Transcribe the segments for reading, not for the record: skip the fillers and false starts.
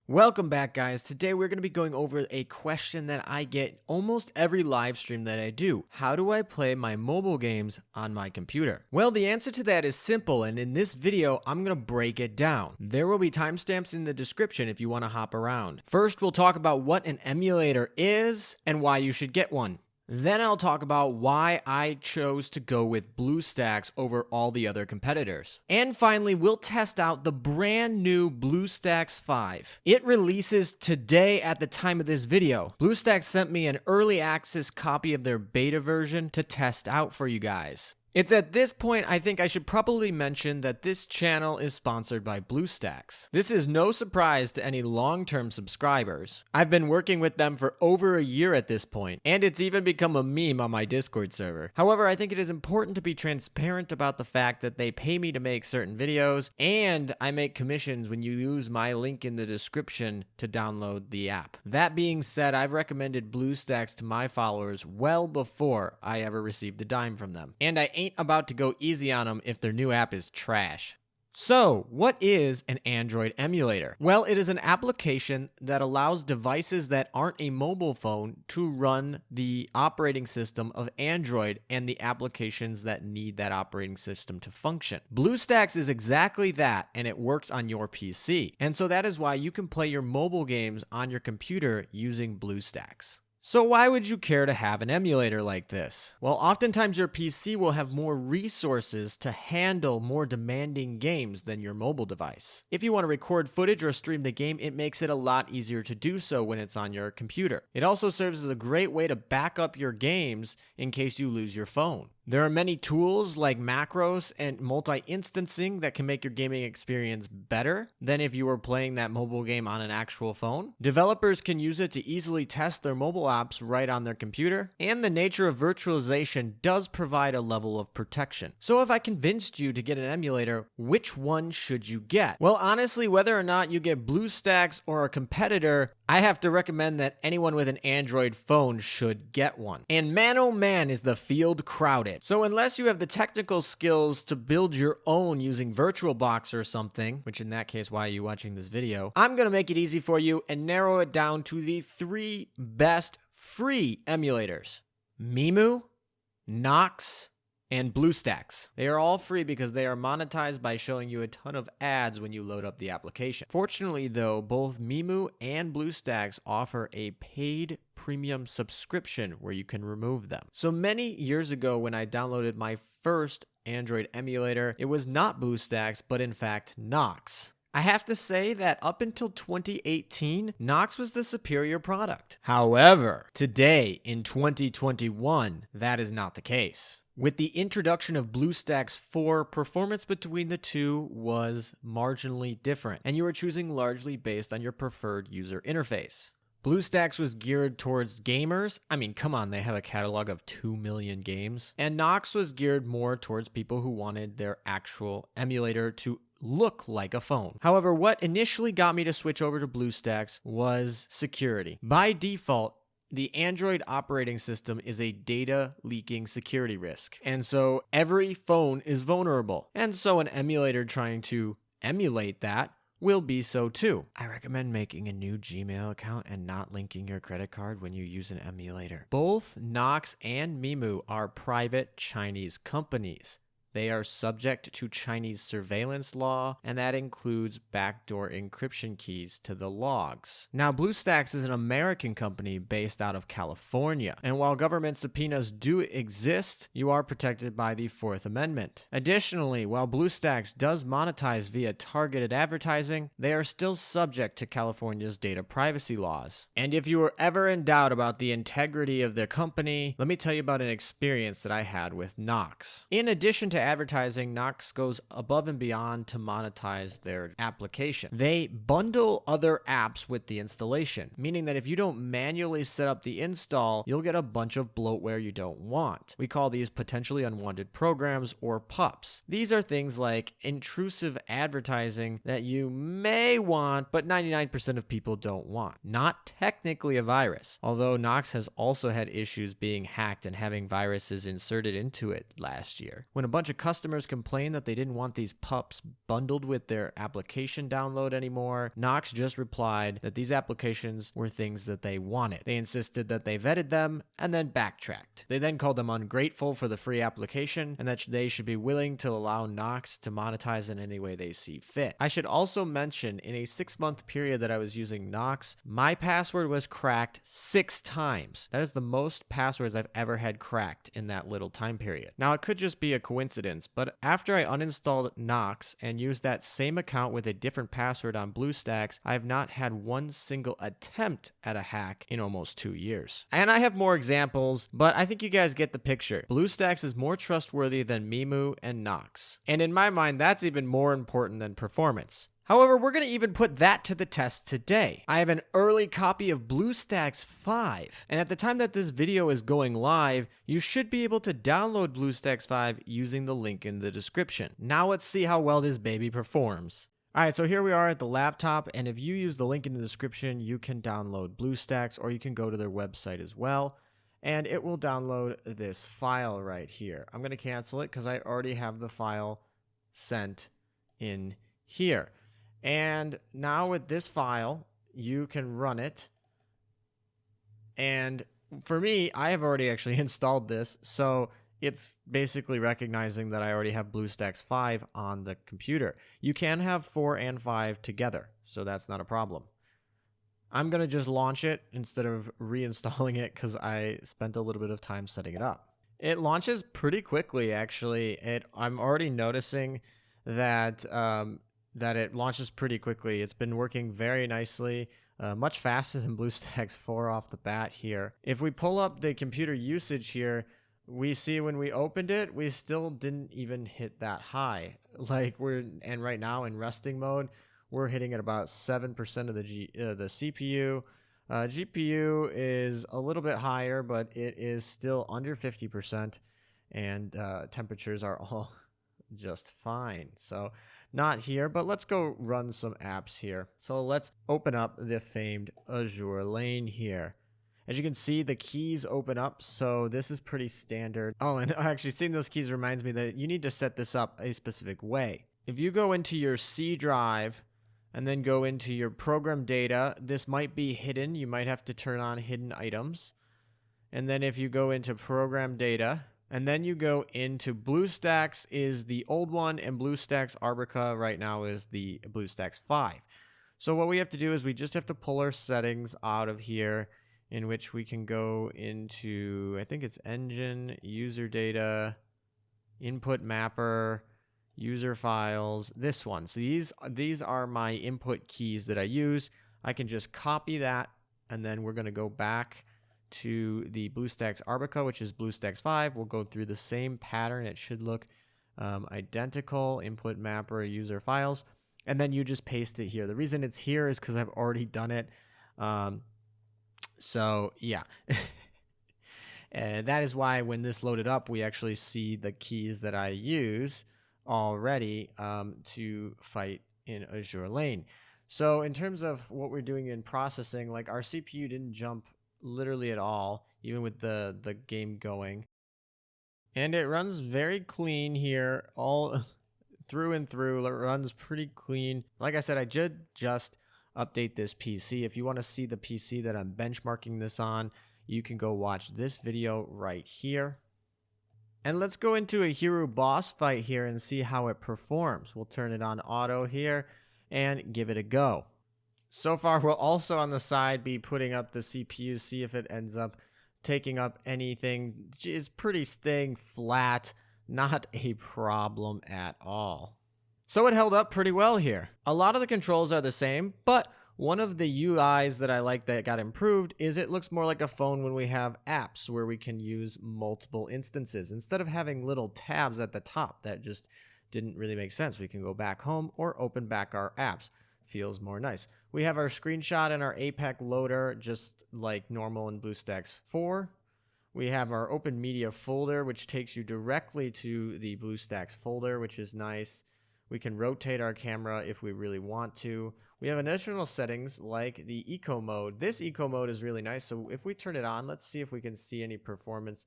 Welcome back, guys. Today we're going to be going over a question that I get almost every live stream that I do. How do I play my mobile games on my computer? Well, the answer to that is simple, and in this video, I'm going to break it down. There will be timestamps in the description if you want to hop around. First, we'll talk about what an emulator is and why you should get one. Then I'll talk about why I chose to go with BlueStacks over all the other competitors. And finally, we'll test out the brand new BlueStacks 5. It releases today at the time of this video. BlueStacks sent me an early access copy of their beta version to test out for you guys. It's at this point I think I should probably mention that this channel is sponsored by BlueStacks. This is no surprise to any long-term subscribers. I've been working with them for over a year at this point, and it's even become a meme on my Discord server. However, I think it is important to be transparent about the fact that they pay me to make certain videos, and I make commissions when you use my link in the description to download the app. That being said, I've recommended BlueStacks to my followers well before I ever received a dime from them, and I ain't about to go easy on them if their new app is trash. So, what is an Android emulator? Well, it is an application that allows devices that aren't a mobile phone to run the operating system of Android and the applications that need that operating system to function. BlueStacks is exactly that, and it works on your PC. And so that is why you can play your mobile games on your computer using BlueStacks. So why would you care to have an emulator like this? Well, oftentimes your PC will have more resources to handle more demanding games than your mobile device. If you want to record footage or stream the game, it makes it a lot easier to do so when it's on your computer. It also serves as a great way to back up your games in case you lose your phone. There are many tools like macros and multi-instancing that can make your gaming experience better than if you were playing that mobile game on an actual phone. Developers can use it to easily test their mobile apps right on their computer, and the nature of virtualization does provide a level of protection. So if I convinced you to get an emulator, which one should you get? Well, honestly, whether or not you get BlueStacks or a competitor, I have to recommend that anyone with an Android phone should get one. And man oh man is the field crowded. So unless you have the technical skills to build your own using VirtualBox or something, which in that case, why are you watching this video? I'm going to make it easy for you and narrow it down to the 3 best free emulators: Mimu, Nox, and BlueStacks. They are all free because they are monetized by showing you a ton of ads when you load up the application. Fortunately though, both Mimu and BlueStacks offer a paid premium subscription where you can remove them. So many years ago when I downloaded my first Android emulator, it was not BlueStacks, but in fact Nox. I have to say that up until 2018, Nox was the superior product. However, today in 2021, that is not the case. With the introduction of BlueStacks 4, performance between the two was marginally different, and you were choosing largely based on your preferred user interface. BlueStacks was geared towards gamers. I mean, come on, they have a catalog of 2 million games. And Nox was geared more towards people who wanted their actual emulator to look like a phone. However, what initially got me to switch over to BlueStacks was security. By default, the Android operating system is a data leaking security risk. And so every phone is vulnerable. And so an emulator trying to emulate that will be so too. I recommend making a new Gmail account and not linking your credit card when you use an emulator. Both Nox and Mimu are private Chinese companies. They are subject to Chinese surveillance law, and that includes backdoor encryption keys to the logs. Now, BlueStacks is an American company based out of California, and while government subpoenas do exist, you are protected by the Fourth Amendment. Additionally, while BlueStacks does monetize via targeted advertising, they are still subject to California's data privacy laws. And if you were ever in doubt about the integrity of their company, let me tell you about an experience that I had with Nox. In addition to advertising, Nox goes above and beyond to monetize their application. They bundle other apps with the installation, meaning that if you don't manually set up the install, you'll get a bunch of bloatware you don't want. We call these potentially unwanted programs or PUPs. These are things like intrusive advertising that you may want, but 99% of people don't want. Not technically a virus, although Nox has also had issues being hacked and having viruses inserted into it last year. When a bunch of of customers complained that they didn't want these pups bundled with their application download anymore. Knox just replied that these applications were things that they wanted. They insisted that they vetted them and then backtracked. They then called them ungrateful for the free application and that they should be willing to allow Knox to monetize in any way they see fit. I should also mention, in a 6-month period that I was using Knox, my password was cracked 6 times. That is the most passwords I've ever had cracked in that little time period. Now, it could just be a coincidence, but after I uninstalled Knox and used that same account with a different password on BlueStacks, I have not had one single attempt at a hack in almost 2 years. And I have more examples, but I think you guys get the picture. BlueStacks is more trustworthy than Mimu and Knox. And in my mind, that's even more important than performance. However, we're going to even put that to the test today. I have an early copy of BlueStacks 5, and at the time that this video is going live, you should be able to download BlueStacks 5 using the link in the description. Now let's see how well this baby performs. Alright, so here we are at the laptop, and if you use the link in the description, you can download BlueStacks, or you can go to their website as well, and it will download this file right here. I'm going to cancel it because I already have the file sent in here. And now with this file, you can run it. And for me, I have already actually installed this, so it's basically recognizing that I already have BlueStacks 5 on the computer. You can have 4 and 5 together, so that's not a problem. I'm going to just launch it instead of reinstalling it because I spent a little bit of time setting it up. It launches pretty quickly, actually. I'm already noticing that it launches pretty quickly. It's been working very nicely, much faster than BlueStacks 4 off the bat here. If we pull up the computer usage here, we see when we opened it, we still didn't even hit that high. And right now in resting mode, we're hitting at about 7% of the CPU. GPU is a little bit higher, but it is still under 50%, and temperatures are all just fine. So not here, but let's go run some apps here. So let's open up the famed Azure lane here. As you can see, the keys open up, so this is pretty standard. Oh, and actually seeing those keys reminds me that you need to set this up a specific way. If you go into your C drive and then go into your program data, this might be hidden. You might have to turn on hidden items. And then if you go into program data, and then you go into BlueStacks is the old one, and BlueStacks Arbica right now is the BlueStacks 5. So what we have to do is we just have to pull our settings out of here, in which we can go into, I think it's engine, user data, input mapper, user files, this one. So these are my input keys that I use. I can just copy that, and then we're going to go back to the BlueStacks Arbica, which is BlueStacks 5. We'll go through the same pattern. It should look identical. Input mapper, user files, and then you just paste it here. The reason it's here is because I've already done it. So yeah. And that is why when this loaded up, we actually see the keys that I use already to fight in Azure lane. So in terms of what we're doing in processing, like our CPU didn't jump literally at all, even with the game going. And it runs very clean here, all through and through. It runs pretty clean. Like I said, I just update this PC. If you want to see the PC that I'm benchmarking this on, you can go watch this video right here. And let's go into a hero boss fight here and see how it performs. We'll turn it on auto here and give it a go. So far, we'll also on the side be putting up the CPU, see if it ends up taking up anything. It's pretty staying flat, not a problem at all. So it held up pretty well here. A lot of the controls are the same, but one of the UIs that I like that got improved is it looks more like a phone when we have apps where we can use multiple instances. Instead of having little tabs at the top, that just didn't really make sense. We can go back home or open back our apps. Feels more nice. We have our screenshot and our APEC loader just like normal in BlueStacks 4. We have our open media folder, which takes you directly to the BlueStacks folder, which is nice. We can rotate our camera if we really want to. We have additional settings like the eco mode. This eco mode is really nice. So if we turn it on, let's see if we can see any performance.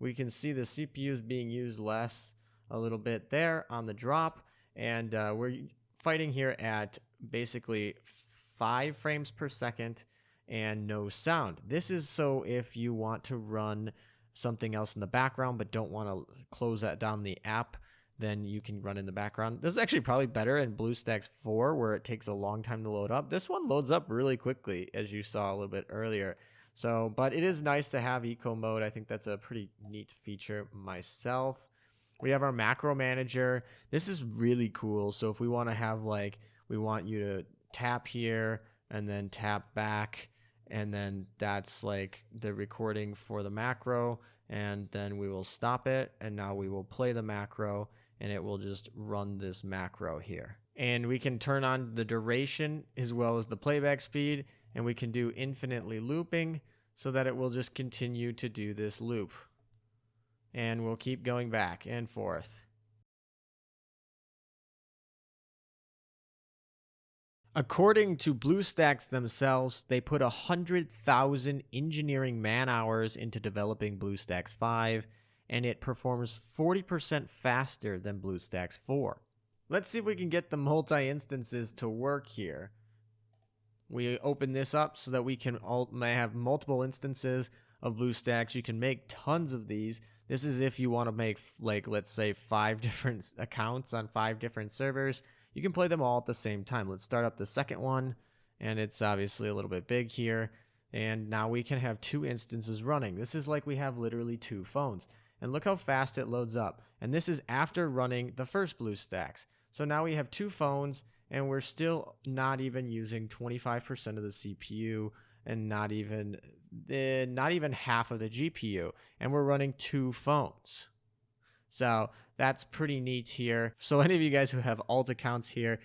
We can see the CPU is being used less. a little bit there on the drop, and we're fighting here at basically 5 frames per second and no sound. This is so if you want to run something else in the background but don't want to close that down the app, then you can run in the background. This is actually probably better in BlueStacks 4 where it takes a long time to load up. This one loads up really quickly, as you saw a little bit earlier. So, but it is nice to have eco mode. I think that's a pretty neat feature myself. We have our macro manager. This is really cool. So if we want to have like, we want you to tap here and then tap back, and then that's like the recording for the macro, and then we will stop it, and now we will play the macro, and it will just run this macro here. And we can turn on the duration as well as the playback speed, and we can do infinitely looping so that it will just continue to do this loop. And we'll keep going back and forth. According to BlueStacks themselves, they put 100,000 engineering man-hours into developing BlueStacks 5, and it performs 40% faster than BlueStacks 4. Let's see if we can get the multi-instances to work here. We open this up so that we can have multiple instances of BlueStacks. You can make tons of these. This is if you want to make, like, let's say 5 different accounts on 5 different servers. You can play them all at the same time. Let's start up the second one, and it's obviously a little bit big here. And now we can have 2 instances running. This is like we have literally 2 phones. And look how fast it loads up. And this is after running the first BlueStacks. So now we have 2 phones, and we're still not even using 25% of the CPU and not even half of the GPU. And we're running 2 phones. So that's pretty neat here. So any of you guys who have alt accounts here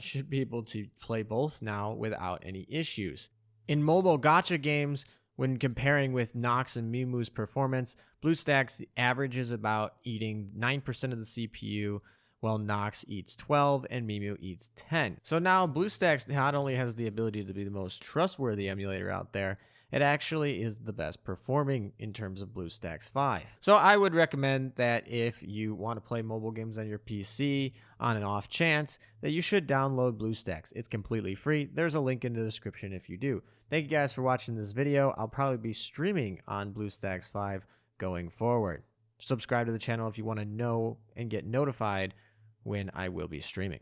should be able to play both now without any issues. In mobile gacha games, when comparing with Nox and Mimu's performance, BlueStacks averages about eating 9% of the CPU, while Nox eats 12 and Mimu eats 10. So now BlueStacks not only has the ability to be the most trustworthy emulator out there, it actually is the best performing in terms of BlueStacks 5. So I would recommend that if you want to play mobile games on your PC on an off chance, that you should download BlueStacks. It's completely free. There's a link in the description if you do. Thank you guys for watching this video. I'll probably be streaming on BlueStacks 5 going forward. Subscribe to the channel if you want to know and get notified when I will be streaming.